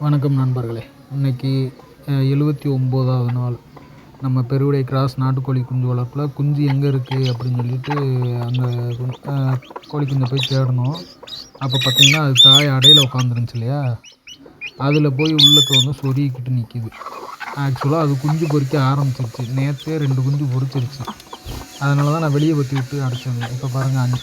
வணக்கம் நண்பர்களே. இன்றைக்கி 79வது நாள் நம்ம பெருவிடை கிராஸ் நாட்டுக்கோழி குஞ்சு வளர்ப்பில் குஞ்சு எங்கே இருக்குது அப்படின்னு சொல்லிட்டு அந்த கோழி குஞ்சை போய் தேடணும். அப்போ பார்த்திங்கன்னா அது தாய் அடையில் உட்காந்துருந்துச்சு இல்லையா, அதில் போய் உள்ளுக்கு வந்து சொருகிக்கிட்டு நிற்கிது. ஆக்சுவலாக அது குஞ்சு பொறிக்க ஆரம்பிச்சிருச்சு. நேற்றே 2 குஞ்சு பொறிச்சிருச்சு. அதனால தான் நான் வெளியே பற்றி விட்டு அடைச்சிருந்தேன். இப்போ பாருங்கள்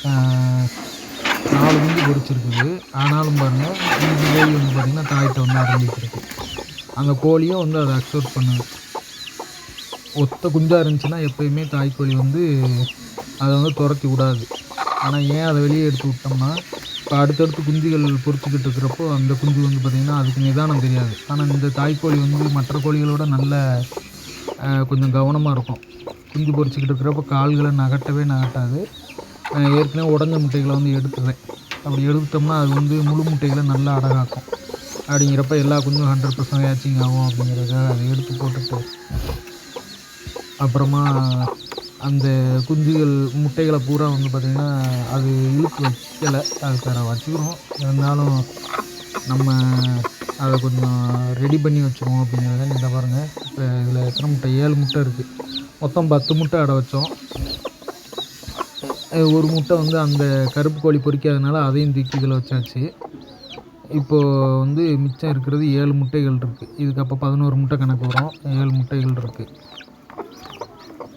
4 குஞ்சு பொறிச்சிருக்குது. ஆனாலும் பாருங்கள் இந்த கோழி வந்து பார்த்திங்கன்னா தாய்கிட்ட வந்து அடங்கிட்டு இருக்கு. அந்த கோழியும் வந்து அதை அக்செப்ட் பண்ணுது. ஒத்த குஞ்சாக இருந்துச்சுன்னா எப்போயுமே தாய்க்கோழி வந்து அதை வந்து துரத்தி விடாது. ஆனால் ஏன் அதை வெளியே எடுத்து விட்டோம்னா, இப்போ அடுத்தடுத்து குஞ்சுகள் பொறிச்சிக்கிட்டு இருக்கிறப்போ அந்த குஞ்சு வந்து பார்த்திங்கன்னா அதுக்கு நிதானம் தெரியாது. ஆனால் இந்த தாய்க்கோழி வந்து மற்ற கோழிகளோட நல்ல கொஞ்சம் கவனமாக இருக்கும். குஞ்சு பொறிச்சிக்கிட்டு இருக்கிறப்போ கால்களை நகட்டாது. ஏற்கனவே உடஞ்ச முட்டைகளை வந்து எடுத்துடுறேன். அப்படி எடுத்துட்டோம்னா அது வந்து முழு முட்டைகளை நல்லா அடகாக்கும். அப்படிங்கிறப்ப எல்லா குஞ்சும் 100% ஹேச்சிங் ஆகும். அப்படிங்கிறதுக்காக அதை எடுத்து போட்டுட்டு அப்புறமா அந்த குஞ்சுகள் முட்டைகளை பூரா வந்து பார்த்திங்கன்னா அது இழுத்து வைக்கலை. அதுக்காக வச்சுக்கிறோம். இருந்தாலும் நம்ம அதை கொஞ்சம் ரெடி பண்ணி வச்சுருவோம் அப்படிங்கிறத. இதை பாருங்கள், இப்போ இதில் எத்தனை முட்டை? 7 முட்டை இருக்குது. மொத்தம் 10 முட்டை அடை வச்சோம். ஒரு முட்டை வந்து அந்த கருப்பு கோழி பொறிக்காதனால அதையும் தூக்கி இதில் வச்சாச்சு. இப்போது வந்து மிச்சம் இருக்கிறது 7 முட்டைகள் இருக்குது. இதுக்கு அப்போ 11 முட்டை கணக்கு வரும். 7 முட்டைகள் இருக்குது.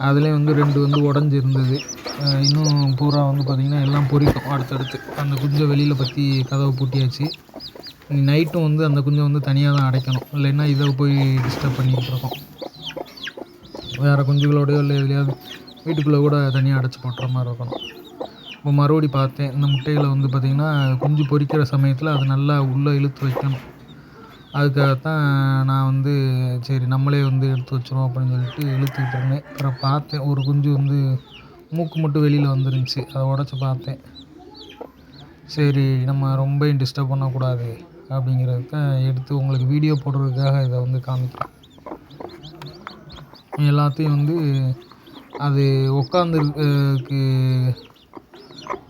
அதுலேயும் வந்து 2 வந்து உடஞ்சி இருந்தது. இன்னும் பூரா வந்து பார்த்திங்கன்னா எல்லாம் பொறிக்கும் அடுத்தடுத்து. அந்த குஞ்சை வெளியில் பற்றி கதவை பூட்டியாச்சு. நைட்டும் வந்து அந்த குஞ்சை வந்து தனியாக தான் அடைக்கணும். இல்லைன்னா இதை போய் டிஸ்டர்ப் பண்ணிக்கிட்டு இருக்கோம். வேறு குஞ்சுகளோடையோ இல்லை எதுலையாவது வீட்டுக்குள்ளே கூட தனியாக அடைச்சி போட்டுற மாதிரி இருக்கணும். இப்போ மறுபடி பார்த்தேன், இந்த முட்டைகளை வந்து பார்த்திங்கன்னா குஞ்சு பொறிக்கிற சமயத்தில் அது நல்லா உள்ளே இழுத்து வைக்கணும். அதுக்காகத்தான் நான் வந்து சரி நம்மளே வந்து எடுத்து வச்சிரும் அப்படின்னு சொல்லிட்டு இழுத்துக்கிட்டு இருந்தேன். அப்புறம் பார்த்தேன் ஒரு குஞ்சு வந்து மூக்கு மட்டும் வெளியில் வந்துருந்துச்சு. அதை உடச்சி பார்த்தேன். சரி நம்ம ரொம்ப டிஸ்டர்ப் பண்ணக்கூடாது அப்படிங்கிறதுக்கு எடுத்து உங்களுக்கு வீடியோ போடுறதுக்காக இதை வந்து காமிக்கிறேன். எல்லாத்தையும் வந்து அது உட்காந்துருக்கு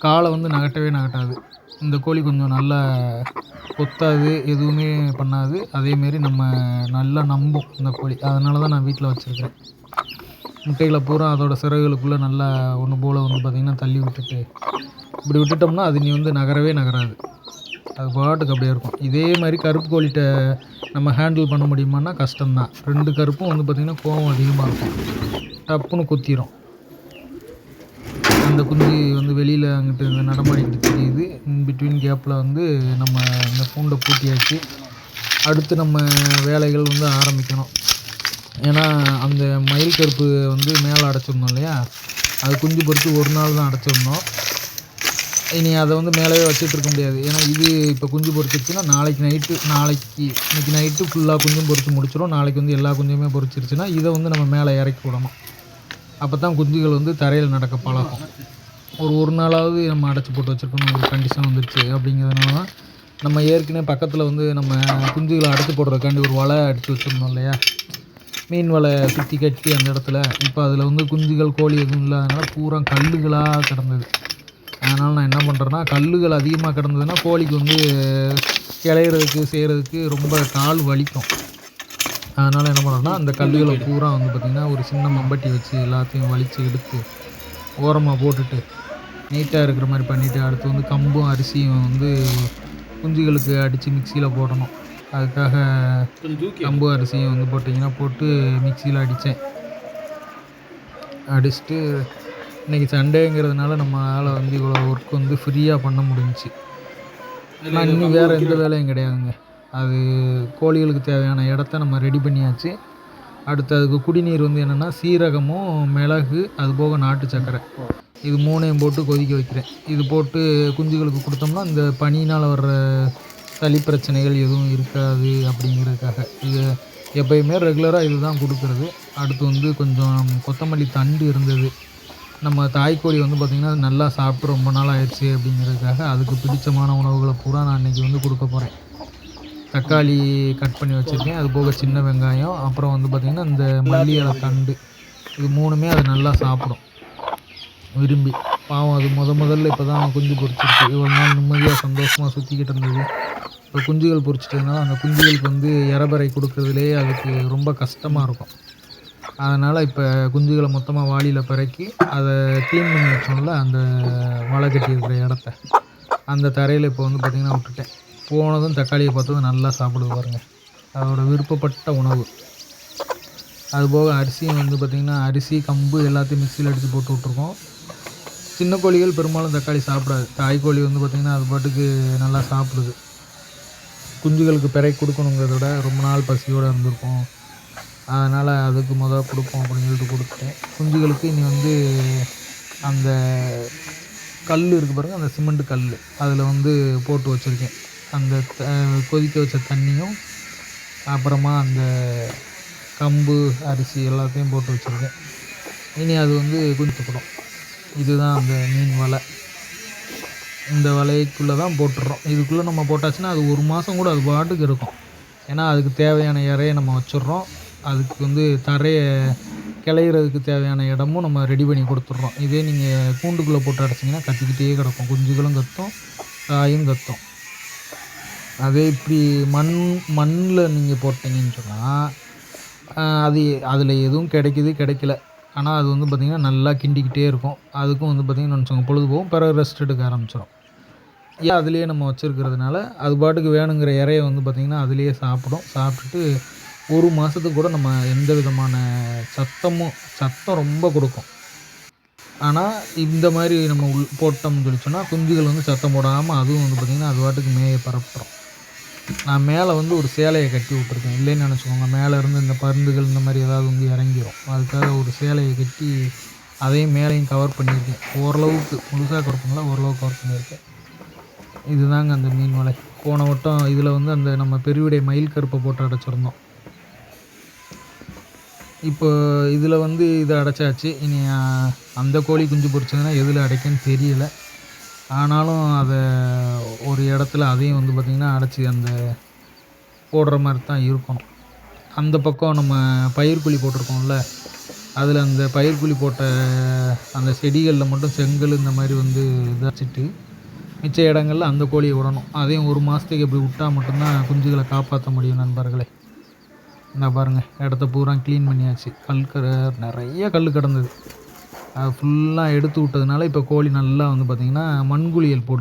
காலை வந்து நகட்டாது. இந்த கோழி கொஞ்சம் நல்லா கொத்தாது, எதுவுமே பண்ணாது. அதேமாரி நம்ம நல்லா நம்பும் இந்த கோழி. அதனால தான் நான் வீட்டில் வச்சுருக்கிறேன். முட்டைகளை பூரா அதோட சிறகுகளுக்குள்ளே நல்லா ஒன்று போல் வந்து பார்த்திங்கன்னா தள்ளி விட்டுட்டு, இப்படி விட்டுட்டோம்னா அது நீ வந்து நகராது. அது பாட்டுக்கு அப்படியே இருக்கும். இதே மாதிரி கருப்பு கோழிகிட்ட நம்ம ஹேண்டில் பண்ண முடியுமான்னா கஷ்டம்தான். 2 கருப்பும் வந்து பார்த்திங்கன்னா கோவம் அதிகமாக இருக்கும். டப்புன்னு குத்திரும். அந்த குஞ்சு வந்து வெளியில் அங்கிட்டு நடமாடிக்கிட்டு தெரியுது. பிட்வீன் கேப்பில் வந்து நம்ம இந்த கூண்டை பூட்டியாச்சு. அடுத்து நம்ம வேலைகள் வந்து ஆரம்பிக்கணும். ஏன்னா அந்த மயில் கருப்பு வந்து மேலே அடைச்சிருந்தோம் இல்லையா, அது குஞ்சு பொறித்து ஒரு நாள் தான் அடைச்சிருந்தோம். இனி அதை வந்து மேலேயே வச்சுட்டு இருக்க முடியாது. ஏன்னா இது இப்போ குஞ்சு பொறிச்சிருச்சுன்னா இன்னைக்கு நைட்டு ஃபுல்லாக குஞ்சும் பொறிச்சு முடிச்சிடும். நாளைக்கு வந்து எல்லா குஞ்சுமே பொறிச்சிருச்சுன்னா இதை வந்து நம்ம மேலே இறக்கி விடணும். அப்போ தான் குஞ்சுகள் வந்து தரையில் நடக்க பழகும். ஒரு நாளாவது நம்ம அடைச்சி போட்டு வச்சுருக்கணும் ஒரு கண்டிஷன் வந்துடுச்சு. அப்படிங்கிறதுனால தான் நம்ம ஏற்கனவே பக்கத்தில் வந்து நம்ம குஞ்சுகளை அடைச்சி போடுறதுக்காண்டி ஒரு வலை அடித்து வச்சுருந்தோம் இல்லையா, மீன் வலை சுற்றி கட்டி அந்த இடத்துல. இப்போ அதில் வந்து குஞ்சுகள் கோழி எதுவும் இல்லாதனால பூரா கல்லுகளாக கிடந்தது. அதனால் நான் என்ன பண்ணுறேன்னா, கல்லுகள் அதிகமாக கிடந்ததுன்னா கோழிக்கு வந்து கிளையிறதுக்கு செய்கிறதுக்கு ரொம்ப கால் வலிக்கும். அதனால் என்ன பண்ணுறேன்னா, அந்த கல்லுகளை பூரா வந்து பார்த்திங்கன்னா ஒரு சின்ன மம்பட்டி வச்சு எல்லாத்தையும் வலித்து எடுத்து ஓரமாக போட்டுட்டு நீட்டாக இருக்கிற மாதிரி பண்ணிவிட்டு, அடுத்து வந்து கம்பும் அரிசியும் வந்து குஞ்சுகளுக்கு அடித்து மிக்சியில் போடணும். அதுக்காக கம்பு அரிசியும் வந்து போட்டு மிக்சியில் அடிச்சுட்டு இன்றைக்கி சண்டேங்கிறதுனால நம்மளால் வந்து இவ்வளோ ஒர்க் வந்து ஃப்ரீயாக பண்ண முடிஞ்சிச்சு. ஆனால் இன்னும் வேறு எந்த வேலையும் கிடையாதுங்க. அது கோழிகளுக்கு தேவையான இடத்த நம்ம ரெடி பண்ணியாச்சு. அடுத்து அதுக்கு குடிநீர் வந்து என்னென்னா சீரகமும் மிளகு அதுபோக நாட்டு சர்க்கரை இது 3ஐயும் போட்டு கொதிக்க வைக்கிறேன். இது போட்டு குஞ்சுகளுக்கு கொடுத்தோம்னா இந்த பனியினால் வர்ற சளி பிரச்சனைகள் எதுவும் இருக்காது. அப்படிங்கிறதுக்காக இது எப்போயுமே ரெகுலராக இது தான் கொடுக்குறது. அடுத்து வந்து கொஞ்சம் கொத்தமல்லி தண்டு இருந்தது. நம்ம தாய்க்கோழி வந்து பார்த்திங்கன்னா அது நல்லா சாப்பிட்டு ரொம்ப நாள் ஆயிடுச்சு. அப்படிங்கிறதுக்காக அதுக்கு பிடிச்சமான உணவுகளை பூரா நான் இன்றைக்கி வந்து கொடுக்க போகிறேன். தக்காளி கட் பண்ணி வச்சுருக்கேன். அது போக சின்ன வெங்காயம், அப்புறம் வந்து பார்த்திங்கன்னா இந்த மல்லி இலை தண்டு, இது 3மே அது நல்லா சாப்பிடும் விரும்பி. பாவம் அது முதல்ல இப்போ தான் குஞ்சு பொறிச்சிருக்கு. இவ்வளோ நாள் நிம்மதியாக சந்தோஷமாக சுற்றிக்கிட்டு இருந்தது. இப்போ குஞ்சுகள் பொரிச்சிட்டதுனால அந்த குஞ்சுகளுக்கு வந்து இறபறை கொடுக்குறதுலேயே அதுக்கு ரொம்ப கஷ்டமாக இருக்கும். அதனால் இப்போ குஞ்சுகளை மொத்தமாக வாளியில் பிறக்கி அதை க்ளீன் பண்ணி வச்சோம்ல, அந்த வலை கட்டி இருக்கிற இடத்த, அந்த தரையில் இப்போ வந்து பார்த்திங்கன்னா விட்டுட்டேன். போனதும் தக்காளியை பார்த்ததும் நல்லா சாப்பிடுது பாருங்க. அதோட விருப்பப்பட்ட உணவு. அதுபோக அரிசியும் வந்து பார்த்திங்கன்னா அரிசி, கம்பு எல்லாத்தையும் மிக்சியில் அடித்து போட்டு விட்ருக்கோம். சின்ன கோழிகள் பெரும்பாலும் தக்காளி சாப்பிடாது. தாய்க்கோழி வந்து பார்த்திங்கன்னா அது பாட்டுக்கு நல்லா சாப்பிடுது. குஞ்சுகளுக்கு பிறகு கொடுக்கணுங்கிறத விட ரொம்ப நாள் பசியோடு இருந்திருக்கும். அதனால் அதுக்கு கொடுப்போம் அப்படின்னு சொல்லிட்டு கொடுத்துட்டேன். குஞ்சுகளுக்கு இனி வந்து அந்த கல் இருக்குது பாருங்கள், அந்த சிமெண்ட் கல், அதில் வந்து போட்டு வச்சுருக்கேன். அந்த கொதிக்க வச்ச தண்ணியும் அப்புறமா அந்த கம்பு, அரிசி எல்லாத்தையும் போட்டு வச்சுருக்கேன். இனி அது வந்து குதிக்கப்படும். இதுதான் அந்த மீன் வலை. இந்த வலைக்குள்ளே தான் போட்டுடுறோம். இதுக்குள்ளே நம்ம போட்டாச்சுன்னா அது 1 மாதம் கூட அது பாட்டுக்கு இருக்கும். ஏன்னா அதுக்கு தேவையான இறையை நம்ம வச்சிடுறோம். அதுக்கு வந்து தரையை கிளையிறதுக்கு தேவையான இடமும் நம்ம ரெடி பண்ணி கொடுத்துட்றோம். இதே நீங்கள் கூண்டுக்குள்ளே போட்டு அடைச்சிங்கன்னா கத்திக்கிட்டே கிடக்கும். குஞ்சுகளும் கத்தும், காயும் கத்தும். அதே இப்படி மண்ணில் நீங்கள் போட்டிங்கன்னு சொன்னால் அது அதில் எதுவும் கிடைக்கல. ஆனால் அது வந்து பார்த்திங்கன்னா நல்லா கிண்டிக்கிட்டே இருக்கும். அதுக்கும் வந்து பார்த்திங்கன்னா நினச்சோங்க பொழுது போகும், பிறகு ரெஸ்ட் எடுக்க ஆரம்பிச்சிடும். ஏன் அதிலேயே நம்ம வச்சுருக்கிறதுனால அது பாட்டுக்கு வேணுங்கிற இறையை வந்து பார்த்திங்கன்னா அதிலேயே சாப்பிடும். சாப்பிட்டுட்டு 1 மாதத்துக்கு கூட நம்ம எந்த விதமான சத்தம் ரொம்ப கொடுக்கும். ஆனால் இந்த மாதிரி நம்ம போட்டோம்னு சொல்லி சொன்னால் குஞ்சுகள் வந்து சத்தம் போடாமல் அதுவும் வந்து பார்த்திங்கன்னா அது பாட்டுக்கு மேய பரப்புறோம். நான் மேலே வந்து ஒரு சேலையை கட்டி விட்ருக்கேன். இல்லைன்னு நினச்சிக்கோங்க, மேலே இருந்து இந்த பருந்துகள் இந்த மாதிரி ஏதாவது வந்து இறங்கிடும். அதுக்காக ஒரு சேலையை கட்டி அதையும் மேலேயும் கவர் பண்ணியிருக்கேன். ஓரளவுக்கு முழுசாக கவர் பண்ணல, ஓரளவுக்கு கவர் பண்ணியிருக்கேன். இதுதாங்க அந்த மீன் வலை. போன வட்டம் இதில் வந்து அந்த நம்ம பெருவிடை மயில் கருப்பை போட்டு அடைச்சிருந்தோம். இப்போ இதில் வந்து இதை அடைச்சாச்சு. இனி அந்த கோழி குஞ்சு பொரிச்சதுன்னா எதில் அடைக்கன்னு தெரியலை. ஆனாலும் அதை ஒரு இடத்துல அதையும் வந்து பார்த்திங்கன்னா அடைச்சி அந்த போடுற மாதிரி தான் இருக்கணும். அந்த பக்கம் நம்ம பயிர்க்குழி போட்டிருக்கோம்ல, அதில் அந்த பயிர்க்குழி போட்ட அந்த செடிகளில் மட்டும் செங்கல் இந்த மாதிரி வந்து இதாச்சிட்டு மிச்ச இடங்களில் அந்த கோழியை விடணும். அதையும் 1 மாதத்துக்கு இப்படி விட்டால் மட்டும்தான் குஞ்சுகளை காப்பாற்ற முடியும் நண்பர்களே. இந்த பாருங்கள், இடத்த பூரா க்ளீன் பண்ணியாச்சு. நிறைய கல் கிடந்தது. அது ஃபுல்லாக எடுத்து விட்டதுனால இப்போ கோழி நல்லா வந்து பார்த்திங்கன்னா மண்குளியல் போட்டு